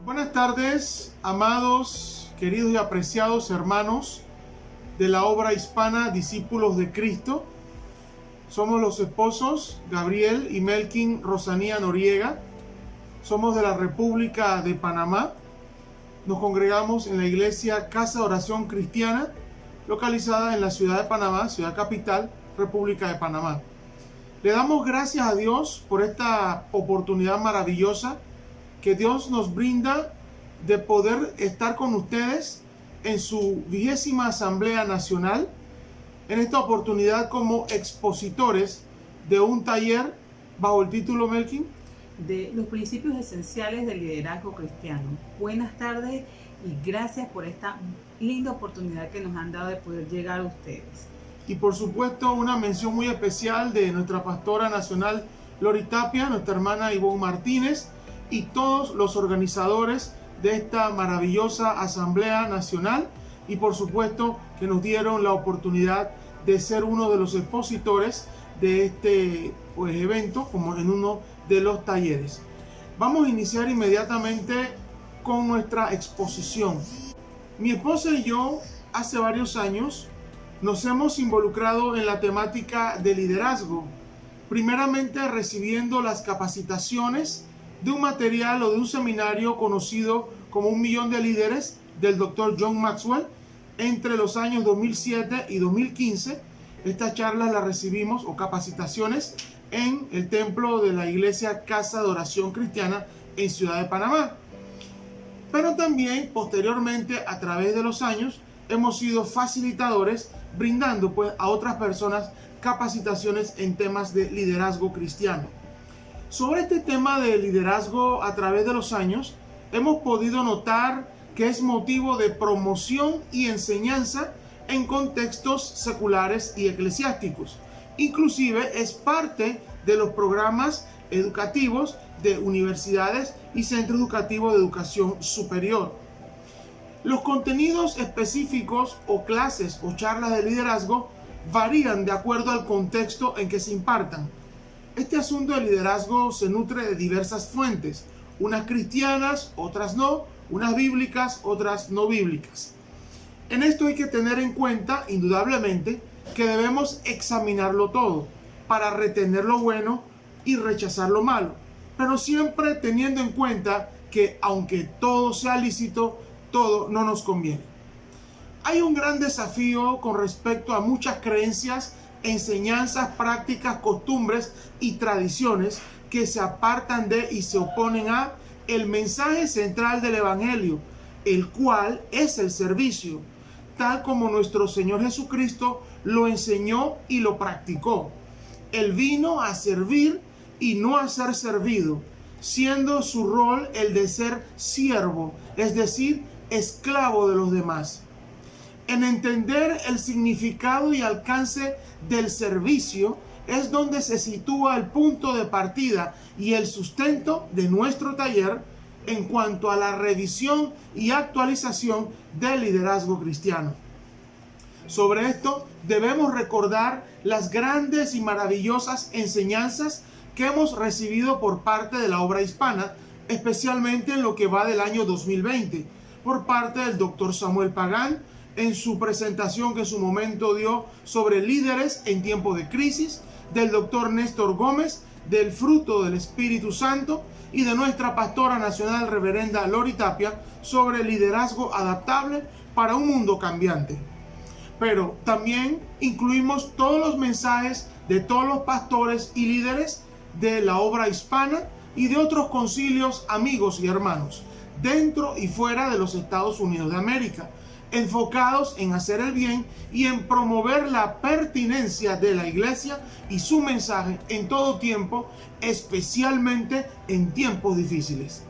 Buenas tardes, amados, queridos y apreciados hermanos de la obra hispana Discípulos de Cristo. Somos los esposos Gabriel y Melkin Rosanía Noriega. Somos de la República de Panamá. Nos congregamos en la iglesia Casa de Oración Cristiana, localizada en la ciudad de Panamá, ciudad capital, República de Panamá. Le damos gracias a Dios por esta oportunidad maravillosa que Dios nos brinda de poder estar con ustedes en su 20ª Asamblea Nacional, en esta oportunidad como expositores de un taller bajo el título, Melkin, de los principios esenciales del liderazgo cristiano. Buenas tardes y gracias por esta linda oportunidad que nos han dado de poder llegar a ustedes. Y por supuesto una mención muy especial de nuestra pastora nacional Lori Tapia, nuestra hermana Ivonne Martínez y todos los organizadores de esta maravillosa Asamblea Nacional, y por supuesto que nos dieron la oportunidad de ser uno de los expositores de este evento, como en uno de los talleres. Vamos a iniciar inmediatamente con nuestra exposición. Mi esposa y yo hace varios años nos hemos involucrado en la temática de liderazgo, primeramente recibiendo las capacitaciones de un material o de un seminario conocido como 1 Millón de Líderes del Dr. John Maxwell entre los años 2007 y 2015. Estas charlas las recibimos, o capacitaciones, en el templo de la iglesia Casa de Oración Cristiana en Ciudad de Panamá. Pero también posteriormente, a través de los años, hemos sido facilitadores brindando a otras personas capacitaciones en temas de liderazgo cristiano. Sobre este tema de liderazgo a través de los años, hemos podido notar que es motivo de promoción y enseñanza en contextos seculares y eclesiásticos. Inclusive es parte de los programas educativos de universidades y centros educativos de educación superior. Los contenidos específicos o clases o charlas de liderazgo varían de acuerdo al contexto en que se impartan. Este asunto de liderazgo se nutre de diversas fuentes, unas cristianas, otras no, unas bíblicas, otras no bíblicas. En esto hay que tener en cuenta, indudablemente, que debemos examinarlo todo para retener lo bueno y rechazar lo malo, pero siempre teniendo en cuenta que aunque todo sea lícito, todo no nos conviene. Hay un gran desafío con respecto a muchas creencias, enseñanzas, prácticas, costumbres y tradiciones que se apartan de y se oponen a el mensaje central del Evangelio, el cual es el servicio, tal como nuestro Señor Jesucristo lo enseñó y lo practicó. Él vino a servir y no a ser servido, siendo su rol el de ser siervo, es decir, esclavo de los demás. En entender el significado y alcance del servicio es donde se sitúa el punto de partida y el sustento de nuestro taller en cuanto a la revisión y actualización del liderazgo cristiano. Sobre esto debemos recordar las grandes y maravillosas enseñanzas que hemos recibido por parte de la obra hispana, especialmente en lo que va del año 2020, por parte del Dr. Samuel Pagán, en su presentación que en su momento dio sobre líderes en tiempo de crisis, del Dr. Néstor Gómez, del fruto del Espíritu Santo, y de nuestra pastora nacional reverenda Lori Tapia sobre liderazgo adaptable para un mundo cambiante. Pero también incluimos todos los mensajes de todos los pastores y líderes de la obra hispana y de otros concilios, amigos y hermanos, dentro y fuera de los Estados Unidos de América, enfocados en hacer el bien y en promover la pertinencia de la iglesia y su mensaje en todo tiempo, especialmente en tiempos difíciles.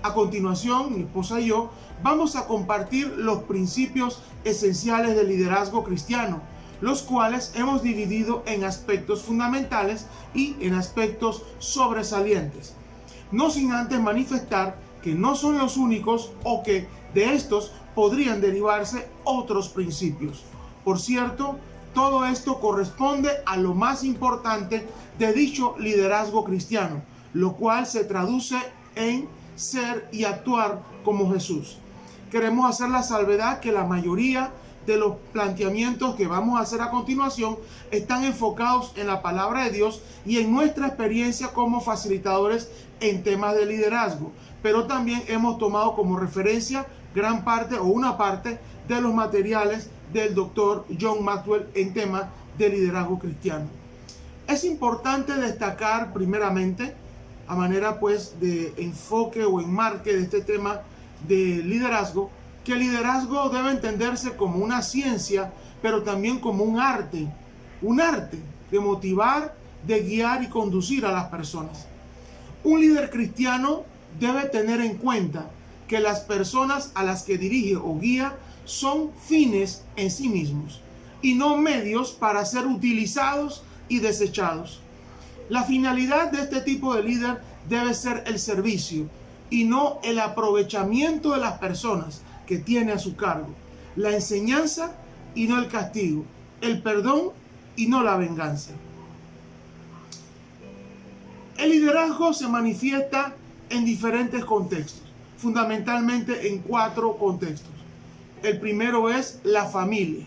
A continuación, mi esposa y yo vamos a compartir los principios esenciales del liderazgo cristiano, los cuales hemos dividido en aspectos fundamentales y en aspectos sobresalientes, no sin antes manifestar que no son los únicos o que de estos podrían derivarse otros principios. Por cierto, todo esto corresponde a lo más importante de dicho liderazgo cristiano, lo cual se traduce en ser y actuar como Jesús. Queremos hacer la salvedad que la mayoría de los planteamientos que vamos a hacer a continuación están enfocados en la palabra de Dios y en nuestra experiencia como facilitadores en temas de liderazgo, pero también hemos tomado como referencia gran parte o una parte de los materiales del doctor John Maxwell en temas de liderazgo cristiano. Es importante destacar primeramente, a manera pues de enfoque o enmarque de este tema de liderazgo, que el liderazgo debe entenderse como una ciencia, pero también como un arte de motivar, de guiar y conducir a las personas. Un líder cristiano debe tener en cuenta que las personas a las que dirige o guía son fines en sí mismos y no medios para ser utilizados y desechados. La finalidad de este tipo de líder debe ser el servicio y no el aprovechamiento de las personas que tiene a su cargo, la enseñanza y no el castigo, el perdón y no la venganza. El liderazgo se manifiesta en diferentes contextos, fundamentalmente en 4 contextos. El primero es la familia,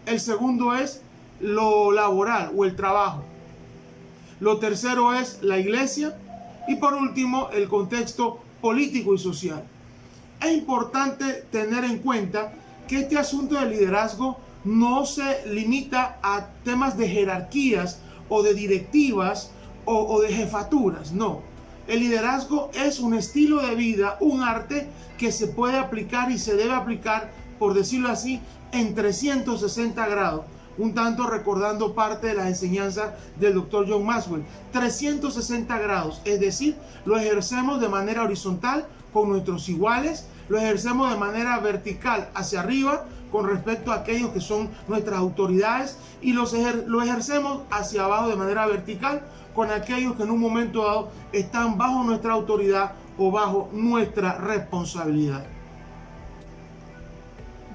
el segundo es lo laboral o el trabajo, lo tercero es la iglesia y por último el contexto político y social. Es importante tener en cuenta que este asunto del liderazgo no se limita a temas de jerarquías o de directivas o de jefaturas, no. El liderazgo es un estilo de vida, un arte que se puede aplicar y se debe aplicar, por decirlo así, en 360 grados. Un tanto recordando parte de las enseñanzas del doctor John Maxwell. 360 grados, es decir, lo ejercemos de manera horizontal con nuestros iguales, lo ejercemos de manera vertical hacia arriba con respecto a aquellos que son nuestras autoridades y lo ejercemos hacia abajo de manera vertical con aquellos que en un momento dado están bajo nuestra autoridad o bajo nuestra responsabilidad.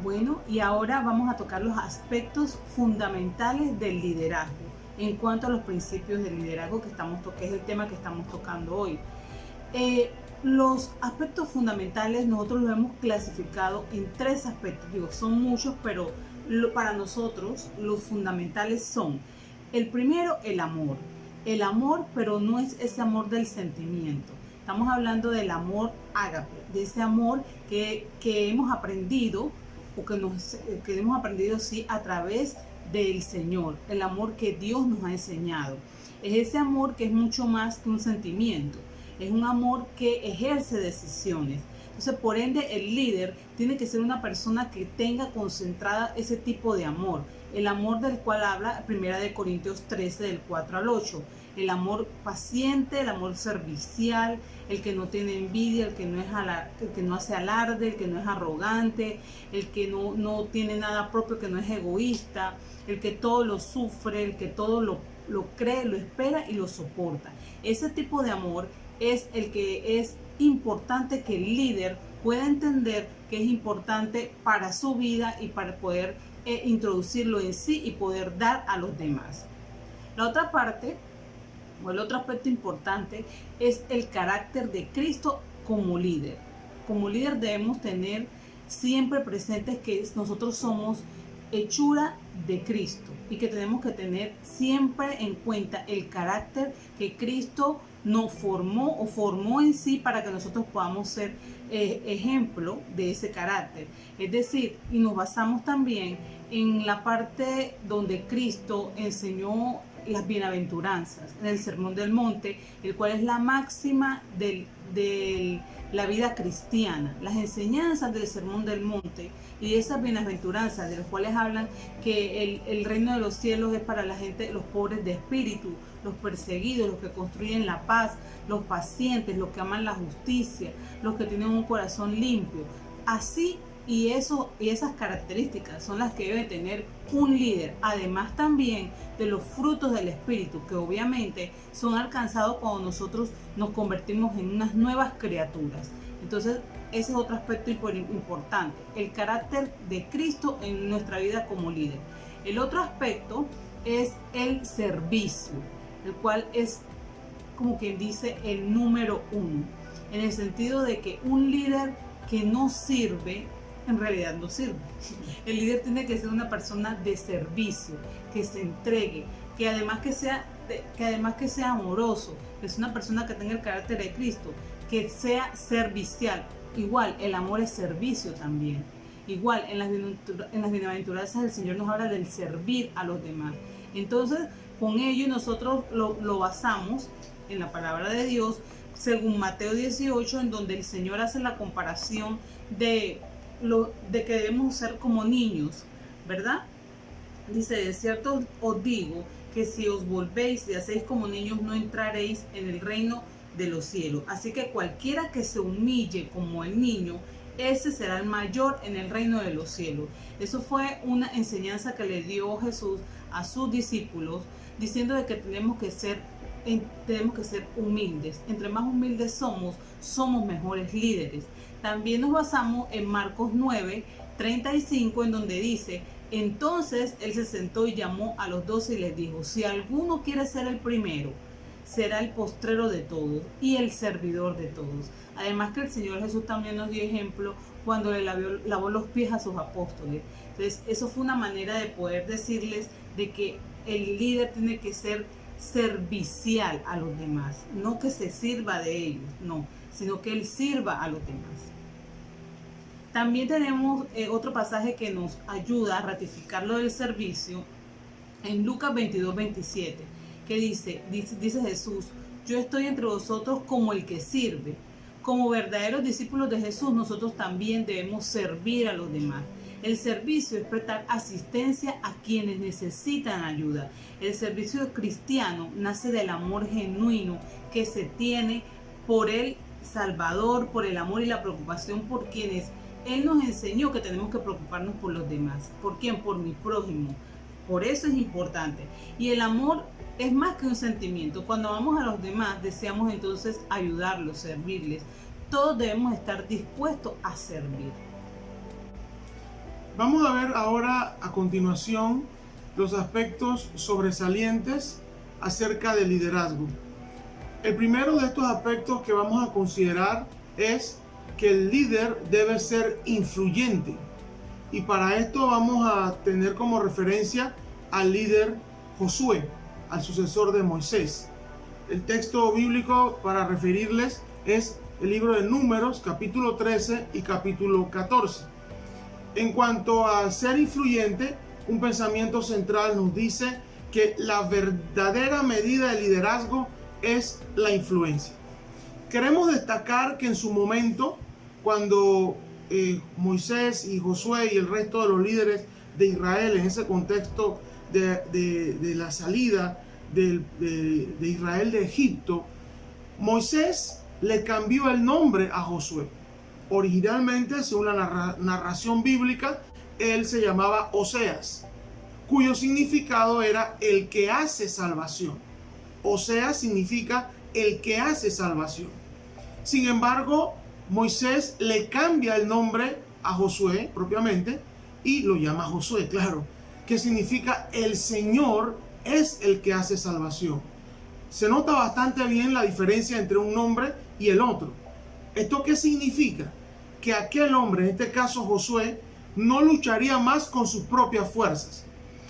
Bueno, y ahora vamos a tocar los aspectos fundamentales del liderazgo en cuanto a los principios del liderazgo que es el tema que estamos tocando hoy. Los aspectos fundamentales nosotros los hemos clasificado en 3 aspectos. Digo, son muchos, pero para nosotros los fundamentales son: el primero, el amor. El amor, pero no es ese amor del sentimiento. Estamos hablando del amor ágape, de ese amor que hemos aprendido o que hemos aprendido sí a través del Señor, el amor que Dios nos ha enseñado. Es ese amor que es mucho más que un sentimiento, es un amor que ejerce decisiones. Entonces, por ende, el líder tiene que ser una persona que tenga concentrada ese tipo de amor. El amor del cual habla 1 Corintios 13, del 4 al 8. El amor paciente, el amor servicial, el que no tiene envidia, el que no hace alarde, el que no es arrogante, el que no tiene nada propio, que no es egoísta, el que todo lo sufre, el que todo lo cree, lo espera y lo soporta. Ese tipo de amor es el que es importante que el líder pueda entender que es importante para su vida y para poder introducirlo en sí y poder dar a los demás. La otra parte, o el otro aspecto importante, es el carácter de Cristo como líder. Como líder debemos tener siempre presentes que nosotros somos hechura de Cristo y que tenemos que tener siempre en cuenta el carácter que Cristo nos formó en sí para que nosotros podamos ser ejemplo de ese carácter. Es decir, y nos basamos también en la parte donde Cristo enseñó las bienaventuranzas, en el Sermón del Monte, el cual es la máxima de la vida cristiana. Las enseñanzas del Sermón del Monte y esas bienaventuranzas de las cuales hablan que el reino de los cielos es para la gente, los pobres de espíritu, los perseguidos, los que construyen la paz, los pacientes, los que aman la justicia, los que tienen un corazón limpio. Así y esas características son las que debe tener un líder, además también de los frutos del Espíritu, que obviamente son alcanzados cuando nosotros nos convertimos en unas nuevas criaturas. Entonces, ese es otro aspecto importante, el carácter de Cristo en nuestra vida como líder. El otro aspecto es el servicio, el cual es como quien dice el número uno, en el sentido de que un líder que no sirve, en realidad no sirve. El líder tiene que ser una persona de servicio, que se entregue, que además que sea amoroso, que es una persona que tenga el carácter de Cristo, que sea servicial. Igual, el amor es servicio también. Igual, en las bienaventuranzas del Señor nos habla del servir a los demás. Entonces, con ello nosotros lo basamos en la palabra de Dios, según Mateo 18, en donde el Señor hace la comparación de que debemos ser como niños, ¿verdad? Dice, de cierto os digo que si os volvéis y hacéis como niños, no entraréis en el reino de los cielos. Así que cualquiera que se humille como el niño, ese será el mayor en el reino de los cielos. Eso fue una enseñanza que le dio Jesús a sus discípulos, diciendo de que tenemos que ser humildes. Entre más humildes somos mejores líderes. También nos basamos en Marcos 9:35, en donde dice, entonces él se sentó y llamó a los 12 y les dijo, si alguno quiere ser el primero, será el postrero de todos y el servidor de todos. Además que el Señor Jesús también nos dio ejemplo cuando le lavó los pies a sus apóstoles. Entonces eso fue una manera de poder decirles de que el líder tiene que ser servicial a los demás, no que se sirva de ellos, no, sino que él sirva a los demás. También tenemos otro pasaje que nos ayuda a ratificar lo del servicio en Lucas 22:27, que dice Jesús, yo estoy entre vosotros como el que sirve. Como verdaderos discípulos de Jesús, nosotros también debemos servir a los demás. El servicio es prestar asistencia a quienes necesitan ayuda. El servicio cristiano nace del amor genuino que se tiene por el Salvador, por el amor y la preocupación por quienes Él nos enseñó que tenemos que preocuparnos por los demás. ¿Por quién? Por mi prójimo. Por eso es importante. Y el amor es más que un sentimiento. Cuando amamos a los demás, deseamos entonces ayudarlos, servirles. Todos debemos estar dispuestos a servir. Vamos a ver ahora a continuación los aspectos sobresalientes acerca del liderazgo. El primero de estos aspectos que vamos a considerar es que el líder debe ser influyente. Y para esto vamos a tener como referencia al líder Josué, al sucesor de Moisés. El texto bíblico para referirles es el libro de Números, capítulo 13 y capítulo 14. En cuanto a ser influyente, un pensamiento central nos dice que la verdadera medida de liderazgo es la influencia. Queremos destacar que en su momento, cuando Moisés y Josué y el resto de los líderes de Israel, en ese contexto de la salida de Israel de Egipto, Moisés le cambió el nombre a Josué. Originalmente, según la narración bíblica, él se llamaba Oseas, cuyo significado era el que hace salvación. Oseas significa el que hace salvación. Sin embargo, Moisés le cambia el nombre a Josué propiamente y lo llama Josué, claro, que significa el Señor es el que hace salvación. Se nota bastante bien la diferencia entre un nombre y el otro. ¿Esto qué significa? Que aquel hombre, en este caso Josué, no lucharía más con sus propias fuerzas,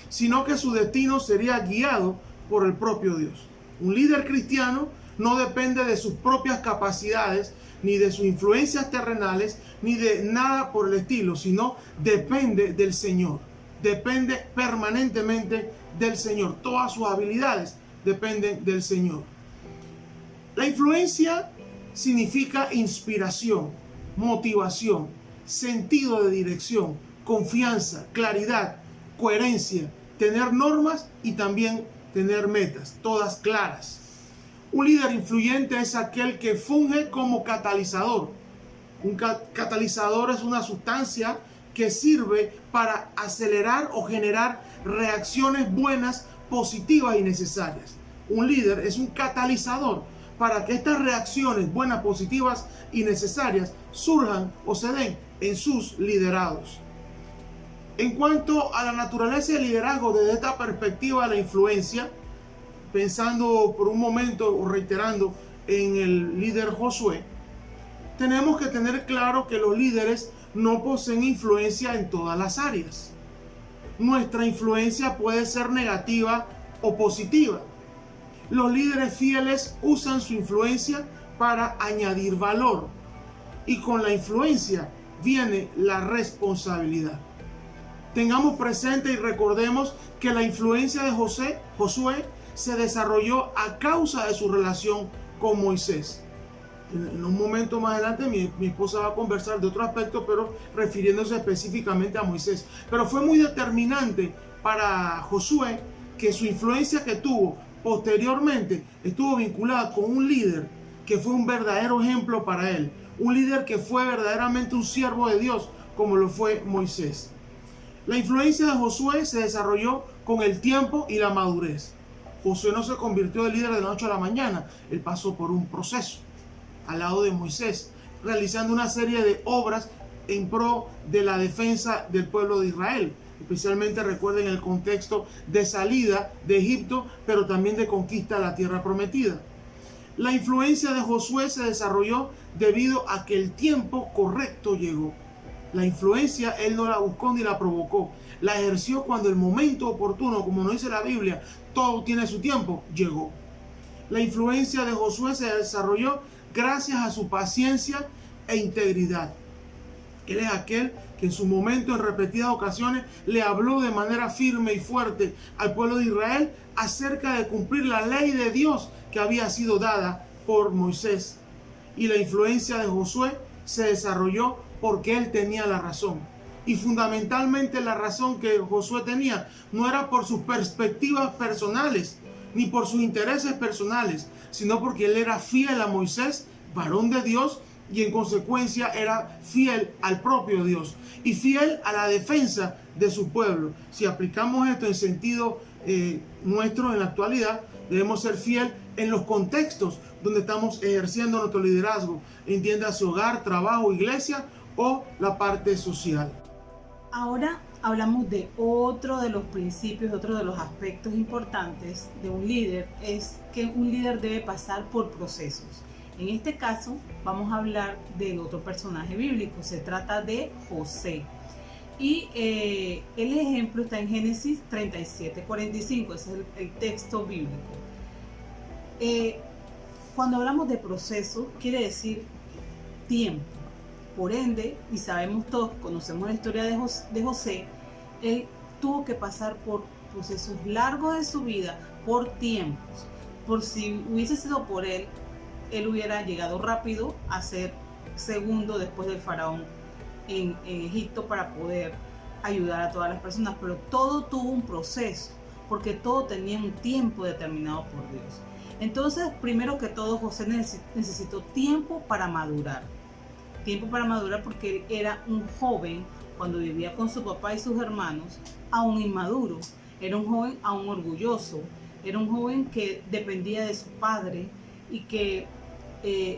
sino que su destino sería guiado por el propio Dios. Un líder cristiano no depende de sus propias capacidades, ni de sus influencias terrenales, ni de nada por el estilo, sino depende del Señor. Depende permanentemente del Señor. Todas sus habilidades dependen del Señor. La influencia significa inspiración, motivación, sentido de dirección, confianza, claridad, coherencia, tener normas y también tener metas, todas claras. Un líder influyente es aquel que funge como catalizador. Un catalizador es una sustancia que sirve para acelerar o generar reacciones buenas, positivas y necesarias. Un líder es un catalizador para que estas reacciones buenas, positivas y necesarias surjan o se den en sus liderados. En cuanto a la naturaleza del liderazgo desde esta perspectiva de la influencia, pensando por un momento o reiterando en el líder Josué, tenemos que tener claro que los líderes no poseen influencia en todas las áreas. Nuestra influencia puede ser negativa o positiva. Los líderes fieles usan su influencia para añadir valor, y con la influencia viene la responsabilidad. Tengamos presente y recordemos que la influencia de Josué se desarrolló a causa de su relación con Moisés. En un momento más adelante mi esposa va a conversar de otro aspecto, pero refiriéndose específicamente a Moisés. Pero fue muy determinante para Josué que su influencia que tuvo posteriormente estuvo vinculada con un líder que fue un verdadero ejemplo para él. Un líder que fue verdaderamente un siervo de Dios, como lo fue Moisés. La influencia de Josué se desarrolló con el tiempo y la madurez. Josué no se convirtió de líder de la noche a la mañana. Él pasó por un proceso al lado de Moisés, realizando una serie de obras en pro de la defensa del pueblo de Israel. Especialmente recuerden el contexto de salida de Egipto, pero también de conquista de la tierra prometida. La influencia de Josué se desarrolló debido a que el tiempo correcto llegó. La influencia él no la buscó ni la provocó. La ejerció cuando el momento oportuno, como nos dice la Biblia, todo tiene su tiempo, llegó. La influencia de Josué se desarrolló gracias a su paciencia e integridad. Él es aquel que en su momento, en repetidas ocasiones, le habló de manera firme y fuerte al pueblo de Israel acerca de cumplir la ley de Dios que había sido dada por Moisés. Y la influencia de Josué se desarrolló porque él tenía la razón. Y fundamentalmente la razón que Josué tenía no era por sus perspectivas personales, ni por sus intereses personales, sino porque él era fiel a Moisés, varón de Dios, y en consecuencia era fiel al propio Dios y fiel a la defensa de su pueblo. Si aplicamos esto en sentido nuestro en la actualidad, debemos ser fiel en los contextos donde estamos ejerciendo nuestro liderazgo, entiéndase hogar, trabajo, iglesia o la parte social. Ahora hablamos de otro de los principios, otro de los aspectos importantes de un líder, es que un líder debe pasar por procesos. En este caso vamos a hablar del otro personaje bíblico, se trata de José. Y el ejemplo está en Génesis 37:45, ese es el texto bíblico. Cuando hablamos de proceso, quiere decir tiempo. Por ende, y sabemos todos, conocemos la historia de José, él tuvo que pasar por procesos largos de su vida, por tiempos. Por si hubiese sido por él hubiera llegado rápido a ser segundo después del faraón en Egipto para poder ayudar a todas las personas. Pero todo tuvo un proceso, porque todo tenía un tiempo determinado por Dios. Entonces, primero que todo, José necesitó tiempo para madurar. Tiempo para madurar porque él era un joven cuando vivía con su papá y sus hermanos, aún inmaduro. Era un joven aún orgulloso. Era un joven que dependía de su padre y que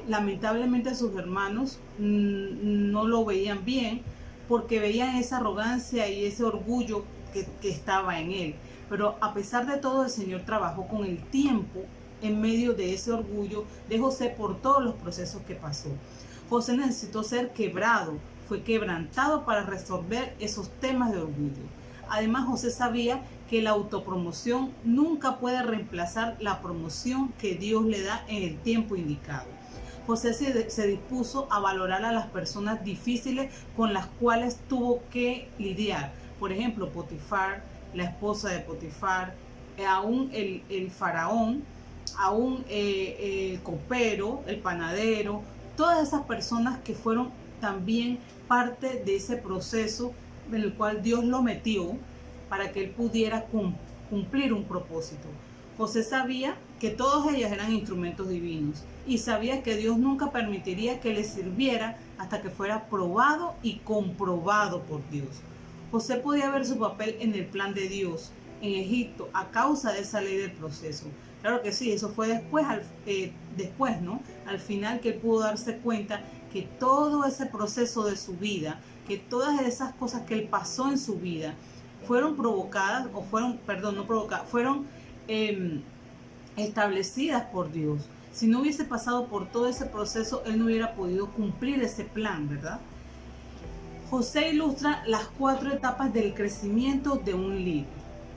lamentablemente sus hermanos no lo veían bien porque veían esa arrogancia y ese orgullo que estaba en él. Pero a pesar de todo, el Señor trabajó con el tiempo en medio de ese orgullo de José por todos los procesos que pasó. José necesitó ser quebrado, fue quebrantado para resolver esos temas de orgullo. Además, José sabía que la autopromoción nunca puede reemplazar la promoción que Dios le da en el tiempo indicado. José se dispuso a valorar a las personas difíciles con las cuales tuvo que lidiar. Por ejemplo, Potifar, la esposa de Potifar, aún el faraón, aún el copero, el panadero, todas esas personas que fueron también parte de ese proceso en el cual Dios lo metió para que él pudiera cumplir un propósito. José sabía que todos ellos eran instrumentos divinos y sabía que Dios nunca permitiría que les sirviera hasta que fuera probado y comprobado por Dios. José podía ver su papel en el plan de Dios en Egipto a causa de esa ley del proceso. Claro que sí, eso fue después, ¿no? Al final que él pudo darse cuenta que todo ese proceso de su vida, que todas esas cosas que él pasó en su vida fueron provocadas, fueron establecidas por Dios. Si no hubiese pasado por todo ese proceso, él no hubiera podido cumplir ese plan, ¿verdad? José ilustra las 4 etapas del crecimiento de un líder.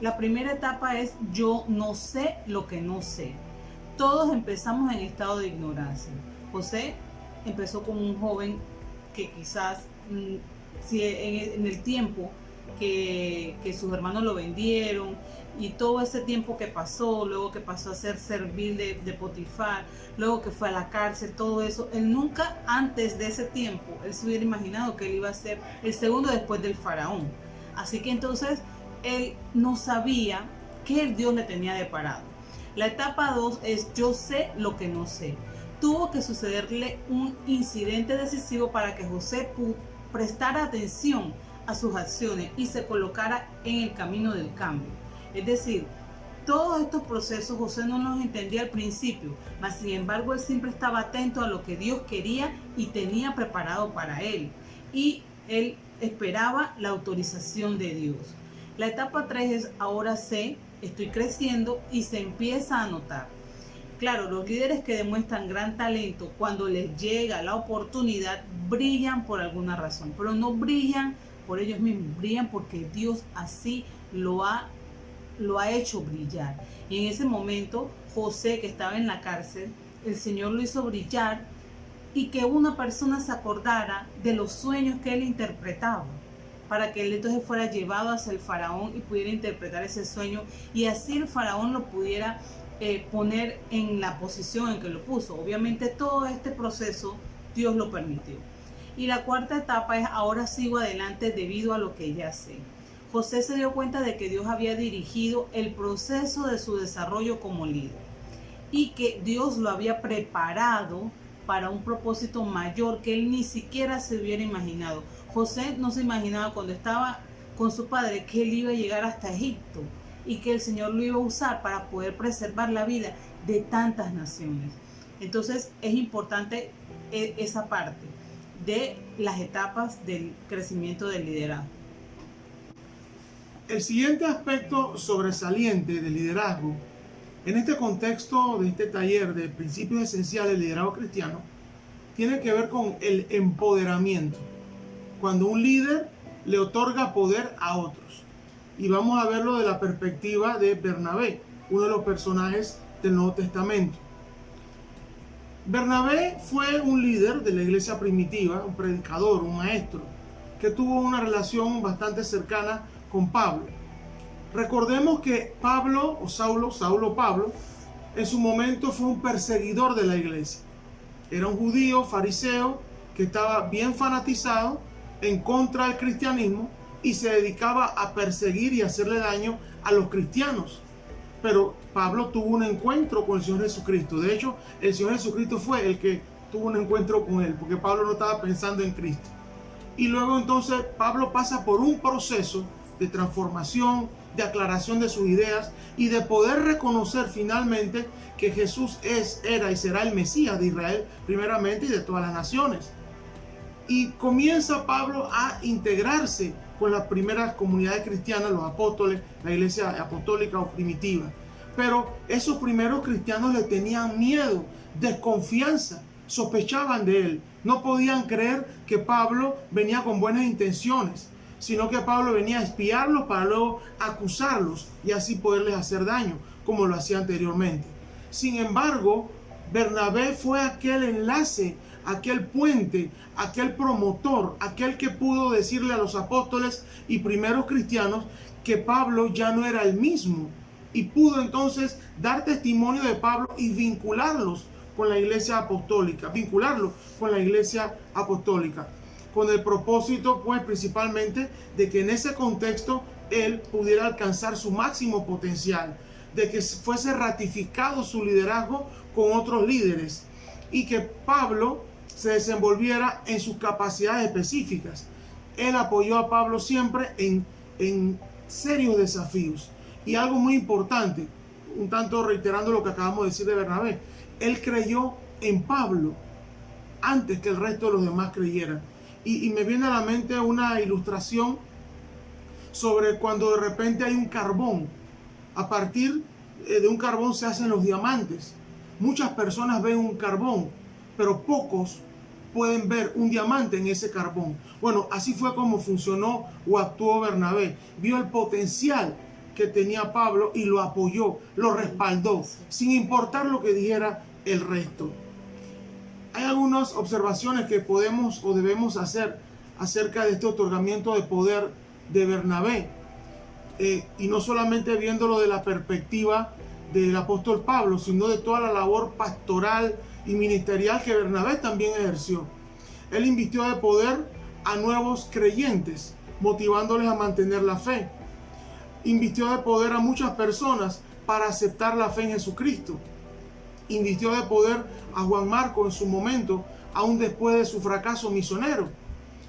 La primera etapa es: yo no sé lo que no sé. Todos empezamos en estado de ignorancia. José empezó como un joven que quizás si en el tiempo que sus hermanos lo vendieron y todo ese tiempo que pasó, luego que pasó a ser servil de Potifar, luego que fue a la cárcel, todo eso, él nunca antes de ese tiempo, él se hubiera imaginado que él iba a ser el segundo después del faraón. Así que entonces él no sabía qué el Dios le tenía deparado. La etapa 2 es: yo sé lo que no sé. Tuvo que sucederle un incidente decisivo para que José prestara atención a sus acciones y se colocara en el camino del cambio. Es decir, todos estos procesos José no los entendía al principio, mas sin embargo él siempre estaba atento a lo que Dios quería y tenía preparado para él. Y él esperaba la autorización de Dios. La etapa 3 es: ahora sé, estoy creciendo, y se empieza a notar. Claro, los líderes que demuestran gran talento, cuando les llega la oportunidad, brillan por alguna razón, pero no brillan por ellos mismos, brillan porque Dios así lo ha hecho brillar. Y en ese momento, José, que estaba en la cárcel, el Señor lo hizo brillar, y que una persona se acordara de los sueños que él interpretaba, para que él entonces fuera llevado hacia el faraón y pudiera interpretar ese sueño, y así el faraón lo pudiera poner en la posición en que lo puso. Obviamente todo este proceso Dios lo permitió. Y la cuarta etapa es: ahora sigo adelante debido a lo que ya sé. José se dio cuenta de que Dios había dirigido el proceso de su desarrollo como líder y que Dios lo había preparado para un propósito mayor que él ni siquiera se hubiera imaginado. José no se imaginaba cuando estaba con su padre que él iba a llegar hasta Egipto y que el Señor lo iba a usar para poder preservar la vida de tantas naciones. Entonces es importante esa parte de las etapas del crecimiento del liderazgo. El siguiente aspecto sobresaliente del liderazgo, en este contexto de este taller de principios esenciales del liderazgo cristiano, tiene que ver con el empoderamiento. Cuando un líder le otorga poder a otros. Y vamos a verlo de la perspectiva de Bernabé, uno de los personajes del Nuevo Testamento. Bernabé fue un líder de la iglesia primitiva, un predicador, un maestro, que tuvo una relación bastante cercana con Pablo. Recordemos que Pablo, o Saulo Pablo, en su momento fue un perseguidor de la iglesia. Era un judío fariseo que estaba bien fanatizado en contra del cristianismo y se dedicaba a perseguir y hacerle daño a los cristianos. Pero Pablo tuvo un encuentro con el Señor Jesucristo. De hecho, el Señor Jesucristo fue el que tuvo un encuentro con él, porque Pablo no estaba pensando en Cristo. Y luego entonces Pablo pasa por un proceso de transformación, de aclaración de sus ideas y de poder reconocer finalmente que Jesús era y será el Mesías de Israel primeramente y de todas las naciones. Y comienza Pablo a integrarse con las primeras comunidades cristianas, los apóstoles, la iglesia apostólica o primitiva. Pero esos primeros cristianos le tenían miedo, desconfianza, sospechaban de él. No podían creer que Pablo venía con buenas intenciones, sino que Pablo venía a espiarlos para luego acusarlos y así poderles hacer daño, como lo hacía anteriormente. Sin embargo, Bernabé fue aquel enlace, aquel puente, aquel promotor, aquel que pudo decirle a los apóstoles y primeros cristianos que Pablo ya no era el mismo, y pudo entonces dar testimonio de Pablo y vincularlos con la iglesia apostólica, con el propósito pues principalmente de que en ese contexto él pudiera alcanzar su máximo potencial, de que fuese ratificado su liderazgo con otros líderes y que Pablo se desenvolviera en sus capacidades específicas. Él apoyó a Pablo siempre en serios desafíos. Y algo muy importante, un tanto reiterando lo que acabamos de decir de Bernabé, él creyó en Pablo antes que el resto de los demás creyeran. Y me viene a la mente una ilustración sobre cuando de repente hay un carbón. A partir de un carbón se hacen los diamantes. Muchas personas ven un carbón, pero pocos pueden ver un diamante en ese carbón. Bueno, así fue como funcionó o actuó Bernabé. Vio el potencial que tenía Pablo y lo apoyó, lo respaldó, sin importar lo que dijera el resto. Hay algunas observaciones que podemos o debemos hacer acerca de este otorgamiento de poder de Bernabé. Y no solamente viéndolo de la perspectiva del apóstol Pablo, sino de toda la labor pastoral y ministerial que Bernabé también ejerció. Él invistió de poder a nuevos creyentes, motivándoles a mantener la fe. Invistió de poder a muchas personas para aceptar la fe en Jesucristo. Invistió de poder a Juan Marco en su momento, aún después de su fracaso misionero.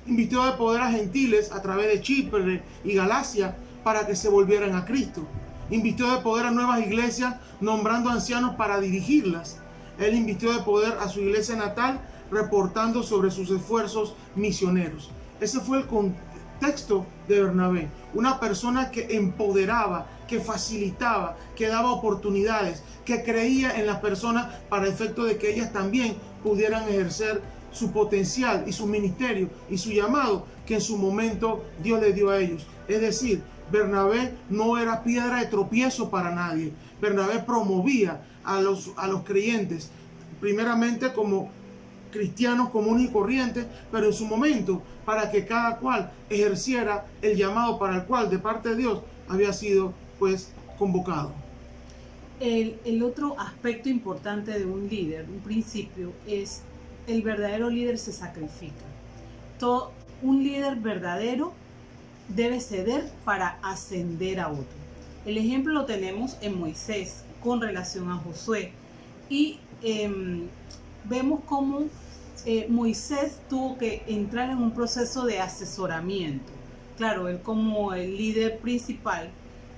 Invistió de poder a gentiles a través de Chipre y Galacia para que se volvieran a Cristo. Invistió de poder a nuevas iglesias, nombrando ancianos para dirigirlas. Él invistió de poder a su iglesia natal, reportando sobre sus esfuerzos misioneros. Ese fue el contexto de Bernabé. Una persona que empoderaba, que facilitaba, que daba oportunidades, que creía en las personas para efecto de que ellas también pudieran ejercer su potencial y su ministerio y su llamado que en su momento Dios le dio a ellos. Es decir, Bernabé no era piedra de tropiezo para nadie. Bernabé promovía a los creyentes, primeramente como cristianos comunes y corrientes, pero en su momento para que cada cual ejerciera el llamado para el cual de parte de Dios había sido pues convocado. El otro aspecto importante de un líder, un principio, es el verdadero líder se sacrifica. Un líder verdadero debe ceder para ascender a otro. El ejemplo lo tenemos en Moisés con relación a Josué. Y vemos cómo Moisés tuvo que entrar en un proceso de asesoramiento. Claro, él como el líder principal,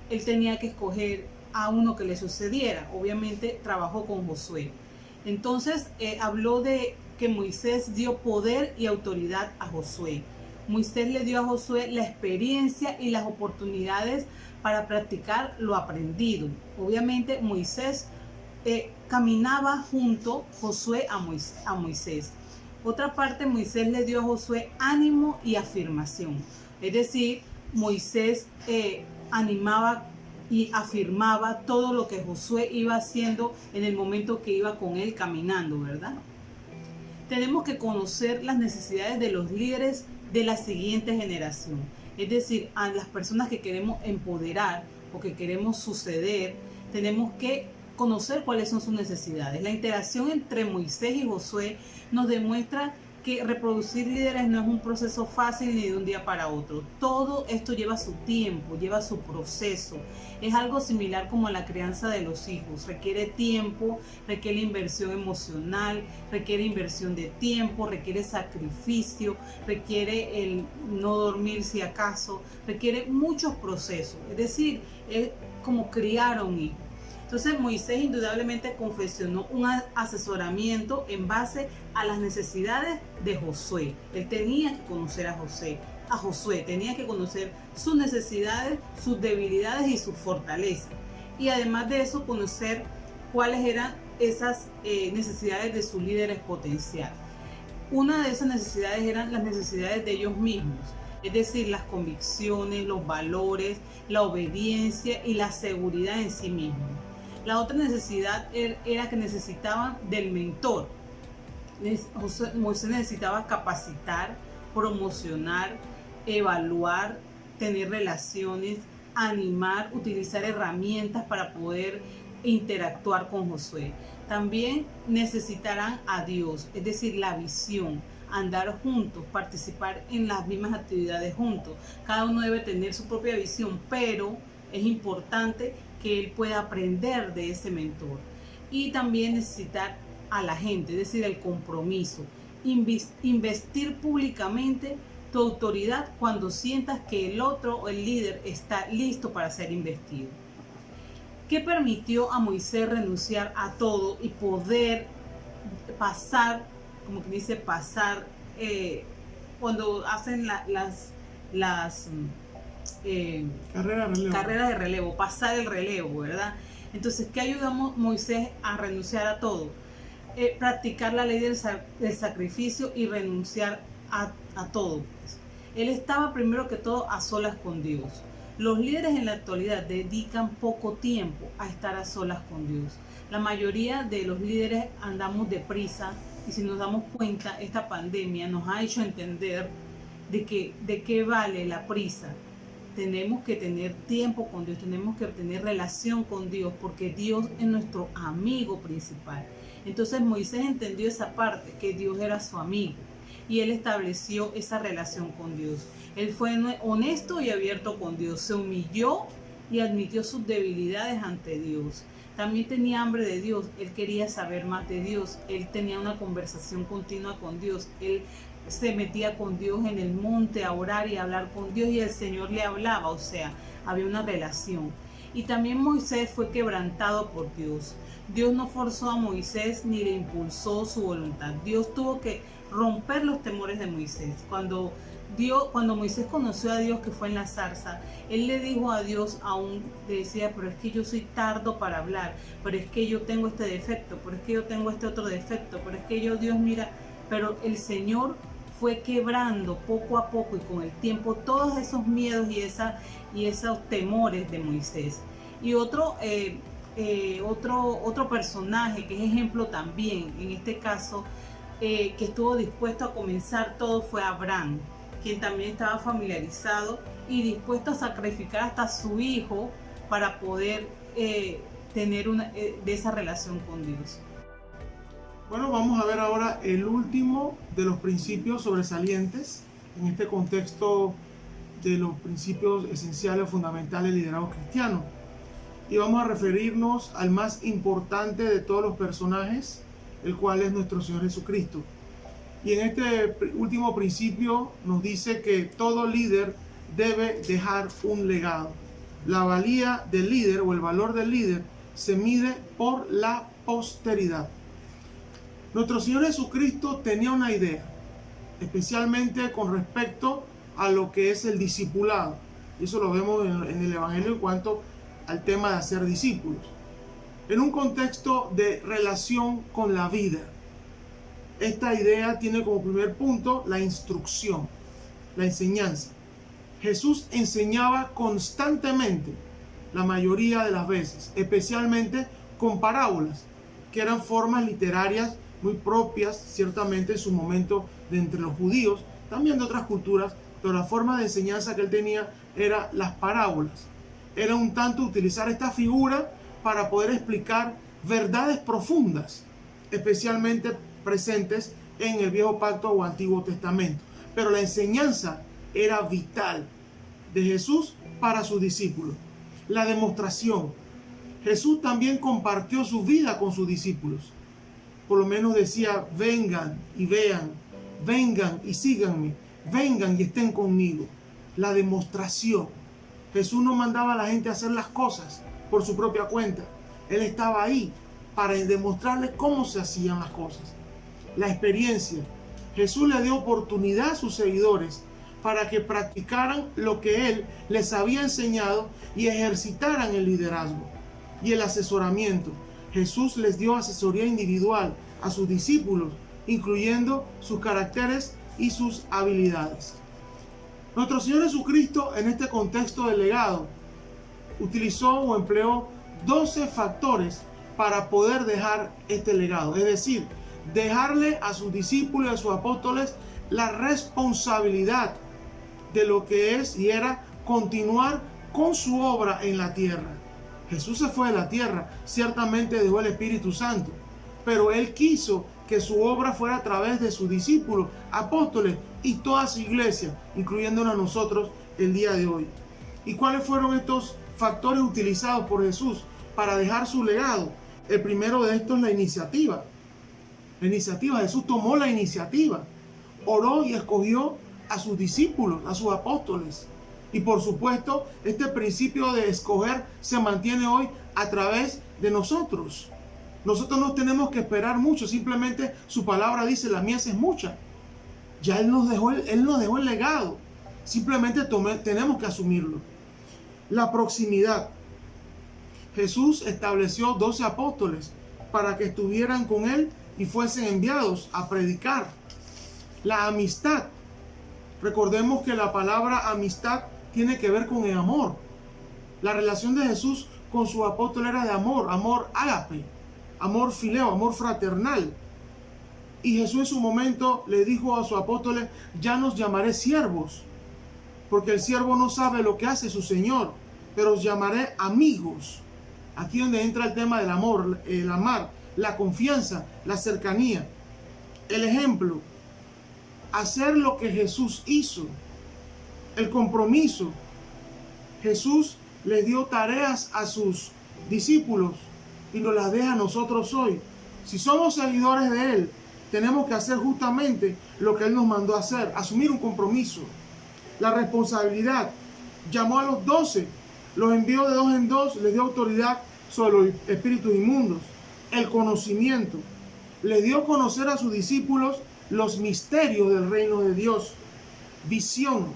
él tenía que escoger a uno que le sucediera. Obviamente trabajó con Josué. Entonces habló de que Moisés dio poder y autoridad a Josué. Moisés le dio a Josué la experiencia y las oportunidades para practicar lo aprendido. Obviamente Moisés caminaba junto Josué a Moisés. Otra parte, Moisés le dio a Josué ánimo y afirmación. Es decir, Moisés animaba y afirmaba todo lo que Josué iba haciendo en el momento que iba con él caminando, ¿verdad? Tenemos que conocer las necesidades de los líderes de la siguiente generación. Es decir, a las personas que queremos empoderar o que queremos suceder, tenemos que conocer cuáles son sus necesidades. La interacción entre Moisés y Josué nos demuestra que reproducir líderes no es un proceso fácil ni de un día para otro. Todo esto lleva su tiempo, lleva su proceso. Es algo similar como la crianza de los hijos. Requiere tiempo, requiere inversión emocional, requiere inversión de tiempo, requiere sacrificio, requiere el no dormir si acaso, requiere muchos procesos. Es decir, es como criar a un hijo. Entonces Moisés indudablemente confeccionó un asesoramiento en base a las necesidades de Josué. Él tenía que conocer a Josué, tenía que conocer sus necesidades, sus debilidades y sus fortalezas. Y además de eso, conocer cuáles eran esas necesidades de sus líderes potenciales. Una de esas necesidades eran las necesidades de ellos mismos. Es decir, las convicciones, los valores, la obediencia y la seguridad en sí mismos. La otra necesidad era que necesitaban del mentor. Moisés necesitaba capacitar, promocionar, evaluar, tener relaciones, animar, utilizar herramientas para poder interactuar con Josué. También necesitarán a Dios, es decir, la visión, andar juntos, participar en las mismas actividades juntos. Cada uno debe tener su propia visión, pero es importante que él pueda aprender de ese mentor. Y también necesitar a la gente, es decir, el compromiso. Investir públicamente tu autoridad cuando sientas que el otro o el líder está listo para ser investido. ¿Qué permitió a Moisés renunciar a todo y poder pasar, como que dice, pasar, cuando hacen las carreras de relevo, pasar el relevo, ¿verdad? Entonces, ¿qué ayudamos Moisés a renunciar a todo? Practicar la ley del sacrificio y renunciar a todo. Pues. Él estaba primero que todo a solas con Dios. Los líderes en la actualidad dedican poco tiempo a estar a solas con Dios. La mayoría de los líderes andamos deprisa y si nos damos cuenta, esta pandemia nos ha hecho entender de qué vale la prisa. Tenemos que tener tiempo con Dios, tenemos que tener relación con Dios, porque Dios es nuestro amigo principal. Entonces Moisés entendió esa parte, que Dios era su amigo, y él estableció esa relación con Dios. Él fue honesto y abierto con Dios, se humilló y admitió sus debilidades ante Dios. También tenía hambre de Dios, él quería saber más de Dios, él tenía una conversación continua con Dios, él se metía con Dios en el monte a orar y a hablar con Dios y el Señor le hablaba, o sea, había una relación. Y también Moisés fue quebrantado por Dios. Dios no forzó a Moisés ni le impulsó su voluntad. Dios tuvo que romper los temores de Moisés. Cuando Moisés conoció a Dios, que fue en la zarza, él le dijo a Dios, aún le decía, pero es que yo soy tardo para hablar, pero es que yo tengo este defecto, pero es que yo tengo este otro defecto, pero es que Dios mira, pero el Señor fue quebrando poco a poco y con el tiempo todos esos miedos y esos temores de Moisés. Y otro personaje que es ejemplo también, en este caso, que estuvo dispuesto a comenzar todo fue Abraham, quien también estaba familiarizado y dispuesto a sacrificar hasta su hijo para poder tener de esa relación con Dios. Bueno, vamos a ver ahora el último de los principios sobresalientes en este contexto de los principios esenciales, fundamentales del liderazgo cristiano. Y vamos a referirnos al más importante de todos los personajes, el cual es nuestro Señor Jesucristo. Y en este último principio nos dice que todo líder debe dejar un legado. La valía del líder o el valor del líder se mide por la posteridad. Nuestro Señor Jesucristo tenía una idea, especialmente con respecto a lo que es el discipulado. Y eso lo vemos en el Evangelio en cuanto al tema de hacer discípulos. En un contexto de relación con la vida. Esta idea tiene como primer punto la instrucción, la enseñanza. Jesús enseñaba constantemente, la mayoría de las veces, especialmente con parábolas, que eran formas literarias muy propias, ciertamente en su momento, de entre los judíos, también de otras culturas, pero la forma de enseñanza que él tenía era las parábolas. Era un tanto utilizar esta figura para poder explicar verdades profundas, especialmente presentes en el Viejo Pacto o Antiguo Testamento. Pero la enseñanza era vital de Jesús para sus discípulos. La demostración. Jesús también compartió su vida con sus discípulos. Por lo menos decía, vengan y vean, vengan y síganme, vengan y estén conmigo. La demostración. Jesús no mandaba a la gente a hacer las cosas por su propia cuenta. Él estaba ahí para demostrarles cómo se hacían las cosas. La experiencia. Jesús le dio oportunidad a sus seguidores para que practicaran lo que Él les había enseñado y ejercitaran el liderazgo y el asesoramiento. Jesús les dio asesoría individual a sus discípulos, incluyendo sus caracteres y sus habilidades. Nuestro Señor Jesucristo, en este contexto del legado, utilizó o empleó 12 factores para poder dejar este legado. Es decir, dejarle a sus discípulos y a sus apóstoles la responsabilidad de lo que es y era continuar con su obra en la tierra. Jesús se fue de la tierra, ciertamente dejó el Espíritu Santo, pero Él quiso que su obra fuera a través de sus discípulos, apóstoles y toda su iglesia, incluyéndonos a nosotros el día de hoy. ¿Y cuáles fueron estos factores utilizados por Jesús para dejar su legado? El primero de estos es la iniciativa. La iniciativa, Jesús tomó la iniciativa, oró y escogió a sus discípulos, a sus apóstoles. Y por supuesto, este principio de escoger se mantiene hoy a través de nosotros. Nosotros no tenemos que esperar mucho, simplemente su palabra dice, la mies es mucha. Ya Él nos dejó el legado, simplemente tenemos que asumirlo. La proximidad. Jesús estableció 12 apóstoles para que estuvieran con él y fuesen enviados a predicar. La amistad. Recordemos que la palabra amistad tiene que ver con el amor. La relación de Jesús con su apóstol era de amor, amor ágape, amor fileo, amor fraternal. Y Jesús en su momento le dijo a sus apóstoles: ya nos llamaré siervos, porque el siervo no sabe lo que hace su Señor, pero os llamaré amigos. Aquí donde entra el tema del amor, el amar, la confianza, la cercanía. El ejemplo, hacer lo que Jesús hizo, el compromiso. Jesús les dio tareas a sus discípulos y nos las deja a nosotros hoy. Si somos seguidores de Él, tenemos que hacer justamente lo que Él nos mandó a hacer, asumir un compromiso. La responsabilidad. Llamó a los 12, los envió de 2 en 2, les dio autoridad sobre los espíritus inmundos. El conocimiento. Les dio a conocer a sus discípulos los misterios del reino de Dios. Visión.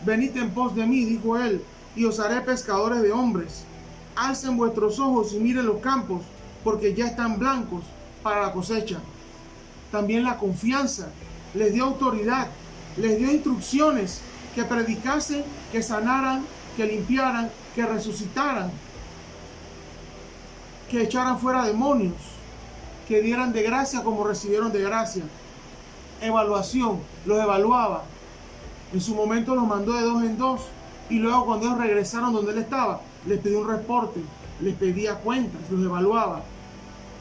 Venid en pos de mí, dijo Él, y os haré pescadores de hombres. Alcen vuestros ojos y miren los campos, porque ya están blancos para la cosecha. También la confianza. Les dio autoridad, les dio instrucciones, que predicasen, que sanaran, que limpiaran, que resucitaran, que echaran fuera demonios, que dieran de gracia como recibieron de gracia. Evaluación, los evaluaba. En su momento los mandó de 2 en 2 y luego cuando ellos regresaron donde Él estaba, les pidió un reporte, les pedía cuentas, los evaluaba.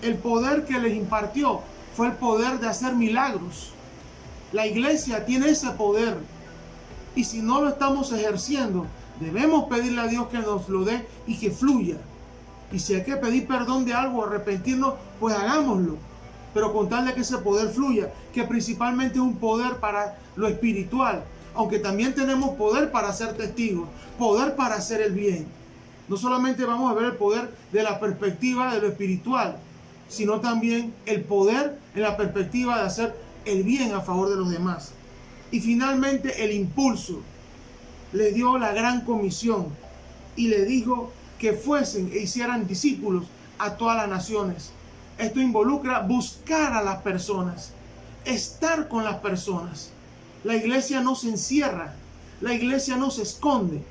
El poder que les impartió fue el poder de hacer milagros. La iglesia tiene ese poder y si no lo estamos ejerciendo, debemos pedirle a Dios que nos lo dé y que fluya. Y si hay que pedir perdón de algo, arrepentirnos, pues hagámoslo. Pero con tal de que ese poder fluya, que principalmente es un poder para lo espiritual, aunque también tenemos poder para ser testigos, poder para hacer el bien. No solamente vamos a ver el poder de la perspectiva de lo espiritual, sino también el poder en la perspectiva de hacer el bien a favor de los demás. Y finalmente el impulso. Les dio la gran comisión y le dijo que fuesen e hicieran discípulos a todas las naciones. Esto involucra buscar a las personas, estar con las personas. La iglesia no se encierra, la iglesia no se esconde,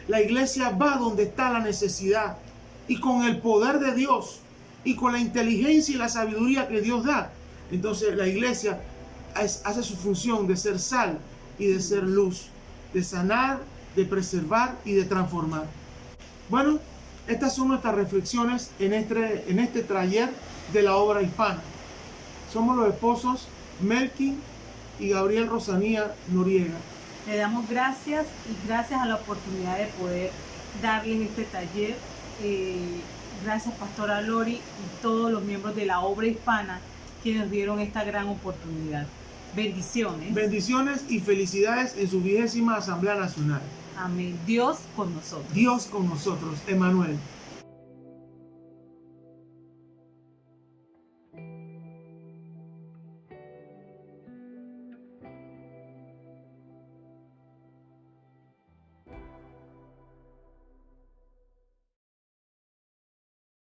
la iglesia va donde está la necesidad y con el poder de Dios y con la inteligencia y la sabiduría que Dios da. Entonces la iglesia hace su función de ser sal y de ser luz, de sanar, de preservar y de transformar. Bueno, estas son nuestras reflexiones en este taller de la obra hispana. Somos los esposos Melkin y Gabriel Rosanía Noriega. Le damos gracias y gracias a la oportunidad de poder darles este taller. Gracias, Pastora Lori y todos los miembros de la obra hispana que nos dieron esta gran oportunidad. Bendiciones. Bendiciones y felicidades en su 20ª Asamblea Nacional. Amén. Dios con nosotros. Dios con nosotros, Emmanuel.